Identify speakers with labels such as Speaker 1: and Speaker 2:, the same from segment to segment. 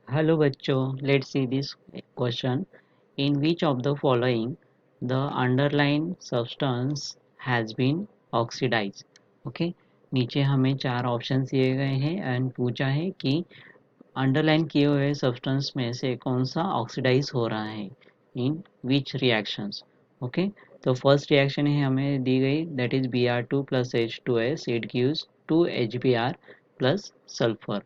Speaker 1: Hello बच्चों, let's see this question. In which of the following the underlying substance has been oxidized? Okay, नीचे हमें चार option दिए गए हैं एंड पूछा है कि अंडरलाइन किए हुए सब्सटेंस में से कौन सा ऑक्सीडाइज हो रहा है इन विच रिएक्शंस. ओके, तो फर्स्ट रिएक्शन है हमें दी गई that is Br2 plus H2S. It gives 2 HBr plus sulphur.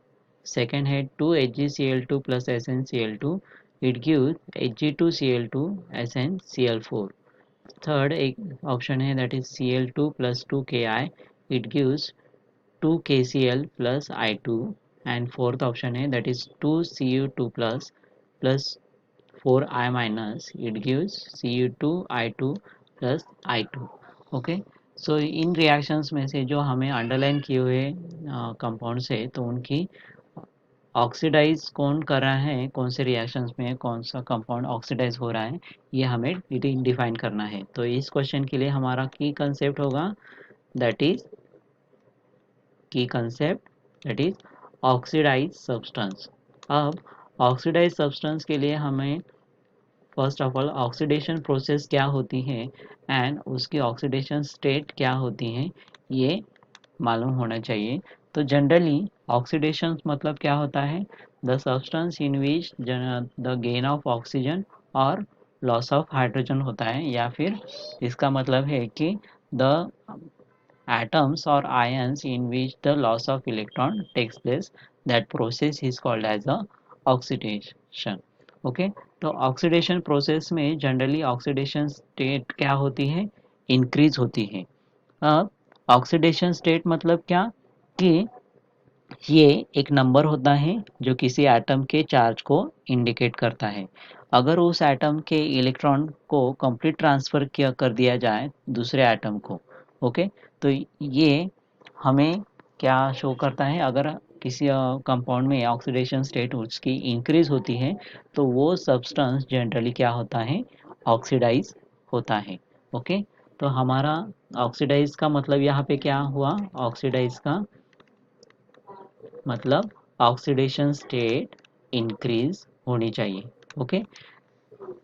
Speaker 1: Second है 2 HgCl2 plus SnCl2. It gives Hg2Cl2 SnCl4. Third एक ऑप्शन है that is Cl2 plus 2Ki. It gives 2KCl plus I2. And fourth option है that is 2Cu2 plus 4I minus. It gives Cu2 I2 plus I2. Okay, so in reactions में से जो हमें underline किए हुए compounds है तो उनकी ऑक्सीडाइज कौन कर रहा है, कौन से रिएक्शंस में कौन सा कंपाउंड ऑक्सीडाइज हो रहा है, ये हमें डिफाइन करना है. तो इस क्वेश्चन के लिए हमारा की कंसेप्ट होगा दैट इज की concept that is oxidise substance. अब ऑक्सीडाइज सब्सटेंस के लिए हमें first of all oxidation process क्या होती है एंड उसकी ऑक्सीडेशन स्टेट क्या होती है ये मालूम होना चाहिए. तो जनरली ऑक्सीडेशन मतलब क्या होता है, the substance in which the gain of oxygen और लॉस ऑफ हाइड्रोजन होता है, या फिर इसका मतलब है कि the atoms or ions in which the loss of electron takes place. That process is called as a oxidation. Okay, तो ऑक्सीडेशन प्रोसेस में जनरली ऑक्सीडेशन स्टेट क्या होती है, इंक्रीज होती है. अब ऑक्सीडेशन स्टेट मतलब क्या कि ये एक नंबर होता है जो किसी एटम के चार्ज को इंडिकेट करता है. अगर उस एटम के इलेक्ट्रॉन को कंप्लीट ट्रांसफ़र किया कर दिया जाए दूसरे एटम को, ओके, तो ये हमें क्या शो करता है, अगर किसी कंपाउंड में ऑक्सीडेशन स्टेट उसकी इंक्रीज होती है तो वो सब्सटेंस जनरली क्या होता है, ऑक्सीडाइज होता है. ओके, तो हमारा ऑक्सीडाइज का मतलब यहाँ पे क्या हुआ, ऑक्सीडाइज का मतलब ऑक्सीडेशन स्टेट इंक्रीज होनी चाहिए. ओके,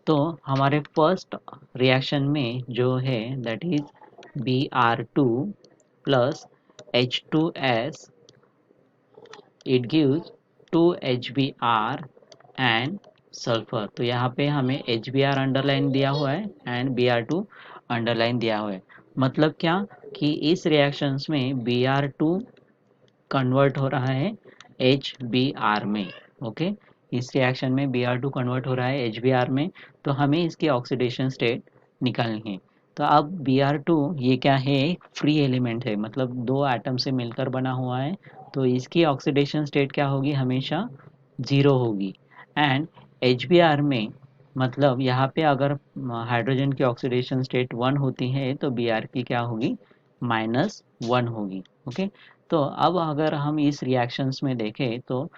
Speaker 1: तो हमारे फर्स्ट रिएक्शन में जो है that is Br2 plus H2S. It gives 2 HBr and sulphur. तो यहाँ पे हमें HBr अंडरलाइन दिया हुआ है एंड Br2 अंडरलाइन दिया हुआ है. मतलब क्या कि इस रिएक्शंस में Br2 कन्वर्ट हो रहा है HBr में. ओके, इस रिएक्शन में Br2 कन्वर्ट हो रहा है HBr में, तो हमें इसकी ऑक्सीडेशन स्टेट निकालनी है. तो अब Br2 ये क्या है, फ्री एलिमेंट है, मतलब दो एटम से मिलकर बना हुआ है, तो इसकी ऑक्सीडेशन स्टेट क्या होगी, हमेशा ज़ीरो होगी. एंड HBr में मतलब यहाँ पे अगर हाइड्रोजन की ऑक्सीडेशन स्टेट 1 होती है तो Br की क्या होगी, -1 होगी. ओके, तो अब अगर हम इस रिएक्शंस में देखें तो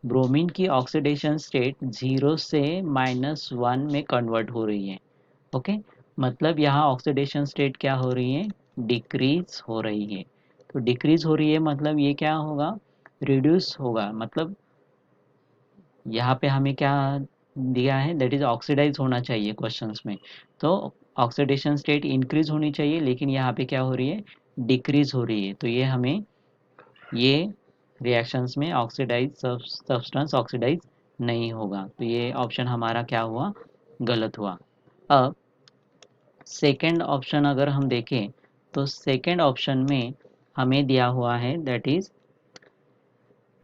Speaker 1: ब्रोमीन की ऑक्सीडेशन स्टेट 0 से -1 में कन्वर्ट हो रही है. ओके, मतलब यहाँ ऑक्सीडेशन स्टेट क्या हो रही है, डिक्रीज हो रही है. तो डिक्रीज हो रही है मतलब ये क्या होगा, रिड्यूस होगा. मतलब यहाँ पे हमें क्या दिया है, दैट इज ऑक्सीडाइज होना चाहिए क्वेश्चंस में. तो ऑक्सीडेशन स्टेट इंक्रीज होनी चाहिए, लेकिन यहाँ पे क्या हो रही है, डिक्रीज हो रही है. तो ये हमें ये रिएक्शंस में ऑक्सीडाइज सब्सटेंस ऑक्सीडाइज नहीं होगा. तो ये ऑप्शन हमारा क्या हुआ, गलत हुआ. अब सेकंड ऑप्शन अगर हम देखें तो सेकंड ऑप्शन में हमें दिया हुआ है that is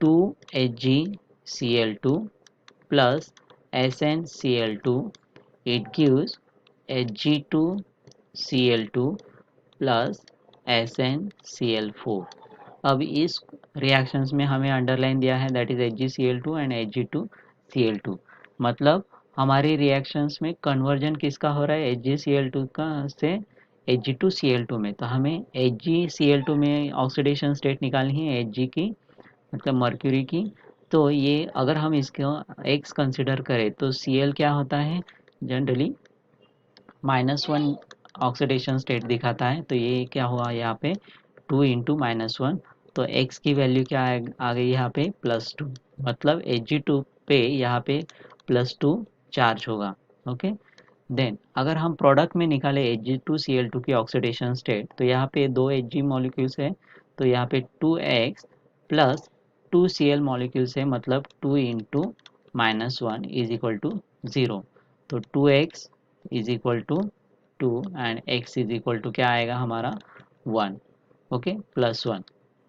Speaker 1: 2HgCl2 plus SnCl2. It gives Hg2Cl2 plus SnCl4. अब इस रिएक्शंस में हमें अंडरलाइन दिया है that is HgCl2 and Hg2Cl2. मतलब हमारी रिएक्शंस में कन्वर्जन किसका हो रहा है, HgCl2 का से Hg2Cl2 में. तो हमें HgCl2 में ऑक्सीडेशन स्टेट निकालनी है Hg की, मतलब मर्क्यूरी की. तो ये अगर हम इसको एक्स कंसिडर करें तो Cl क्या होता है, जनरली -1 ऑक्सीडेशन स्टेट दिखाता है. तो ये क्या हुआ यहाँ पे 2 इंटू -1 तो x की वैल्यू क्या आ गई यहाँ पे +2, मतलब Ag2 पे यहाँ पे +2 चार्ज होगा। ओके, देन अगर हम प्रोडक्ट में निकाले Ag2Cl2 की ऑक्सीडेशन स्टेट, तो यहाँ पे दो Ag मॉलिक्यूल्स है, तो यहाँ पे 2x प्लस 2Cl मॉलिक्यूल्स है, मतलब 2 इंटू -1 इज इक्वल टू 0। तो 2x is equal to 2 and x is equal to क्या आएगा हमारा 1। ओके, +1।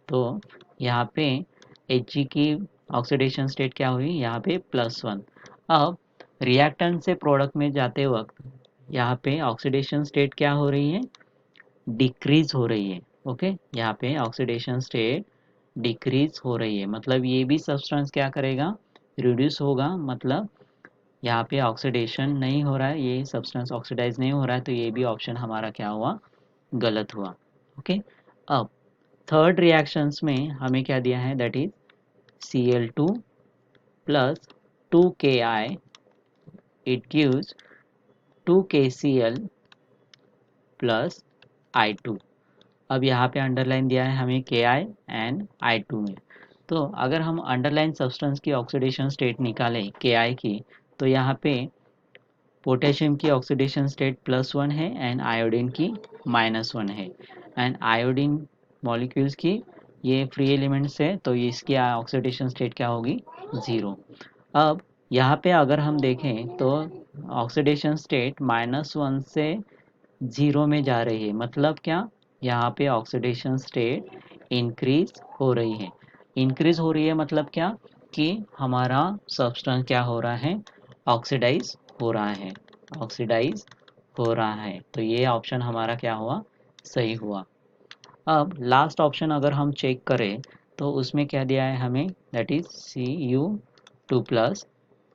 Speaker 1: तो यहाँ पे Hg की ऑक्सीडेशन स्टेट क्या हुई, यहाँ पे +1। अब रिएक्टेंट से प्रोडक्ट में जाते वक्त यहाँ पे ऑक्सीडेशन स्टेट क्या हो रही है, डिक्रीज हो रही है। ओके, यहाँ पे ऑक्सीडेशन स्टेट डिक्रीज हो रही है, मतलब ये भी सब्सटेंस क्या करेगा, रिड्यूस होगा, मतलब यहाँ पे ऑक्सीडेशन नहीं हो रहा है, ये सब्सटेंस ऑक्सीडाइज नहीं हो रहा है, तो ये भी ऑप्शन हमारा क्या हुआ, गलत हुआ। ओके, अब थर्ड रिएक्शंस में हमें क्या दिया है, that is Cl2 plus 2Ki, it gives 2KCl plus I2। अब यहाँ पे अंडरलाइन दिया है हमें Ki एंड I2 में। तो अगर हम अंडरलाइन सब्सटेंस की ऑक्सीडेशन स्टेट निकालें Ki की, तो यहाँ पे पोटेशियम की ऑक्सीडेशन स्टेट +1 है एंड आयोडीन की -1 है, एंड आयोडीन मॉलिक्यूल्स की ये फ्री एलिमेंट्स है, तो इसकी ऑक्सीडेशन स्टेट क्या होगी, 0। अब यहाँ पे अगर हम देखें तो ऑक्सीडेशन स्टेट -1 से 0 में जा रही है, मतलब क्या, यहाँ पे ऑक्सीडेशन स्टेट इंक्रीज हो रही है। इंक्रीज हो रही है मतलब क्या, कि हमारा सब्सटेंस क्या हो रहा है, ऑक्सीडाइज हो रहा है, ऑक्सीडाइज हो रहा है। तो ये ऑप्शन हमारा क्या हुआ, सही हुआ। अब लास्ट ऑप्शन अगर हम चेक करें, तो उसमें क्या दिया है हमें, that is Cu2 plus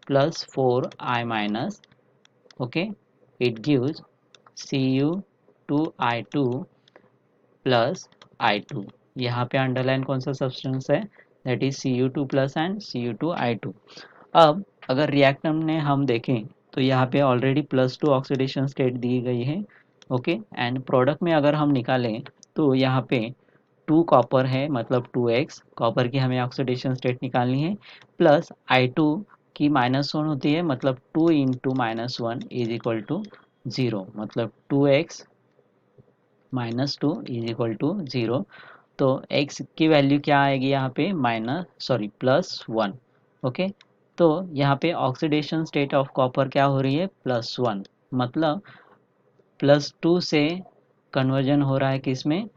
Speaker 1: plus 4I minus. Okay, it gives Cu2I2 plus I2। यहाँ पे अंडरलाइन कौन सा सब्सटेंस है, that is Cu2 plus and Cu2I2। अब अगर रिएक्टेंट में हम देखें, तो यहाँ पे ऑलरेडी +2 ऑक्सीडेशन स्टेट दी गई है। ओके, एंड प्रोडक्ट में अगर हम निकालें, तो यहाँ पे 2 कॉपर है, मतलब 2x कॉपर की हमें ऑक्सीडेशन स्टेट निकालनी है, प्लस I2 की -1 होती है, मतलब 2 इंटू -1 इज इक्वल टू 0, मतलब 2x -2 इज इक्वल टू 0। तो x की वैल्यू क्या आएगी यहाँ पे, +1। ओके, तो यहाँ पे ऑक्सीडेशन स्टेट ऑफ कॉपर क्या हो रही है, +1, मतलब +2 से कन्वर्जन हो रहा है किस में,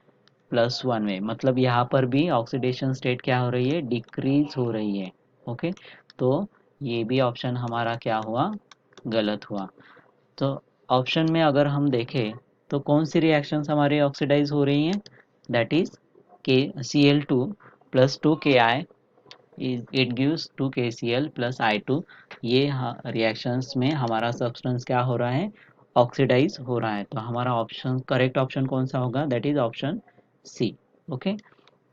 Speaker 1: +1 में, मतलब यहाँ पर भी ऑक्सीडेशन स्टेट क्या हो रही है, डिक्रीज हो रही है। ओके, तो ये भी ऑप्शन हमारा क्या हुआ, गलत हुआ। तो ऑप्शन में अगर हम देखें, तो कौन सी रिएक्शंस हमारे ऑक्सीडाइज हो रही हैं, दैट इज के Cl2 plus 2Ki, it gives 2KCl plus I2। ये रिएक्शंस में हमारा सब्सटेंस क्या हो रहा है, ऑक्सीडाइज हो रहा है। तो हमारा ऑप्शन, करेक्ट ऑप्शन कौन सा होगा, that is option C. Okay,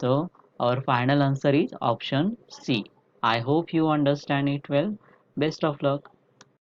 Speaker 1: तो our final answer is option C. I hope you understand it well. Best of luck.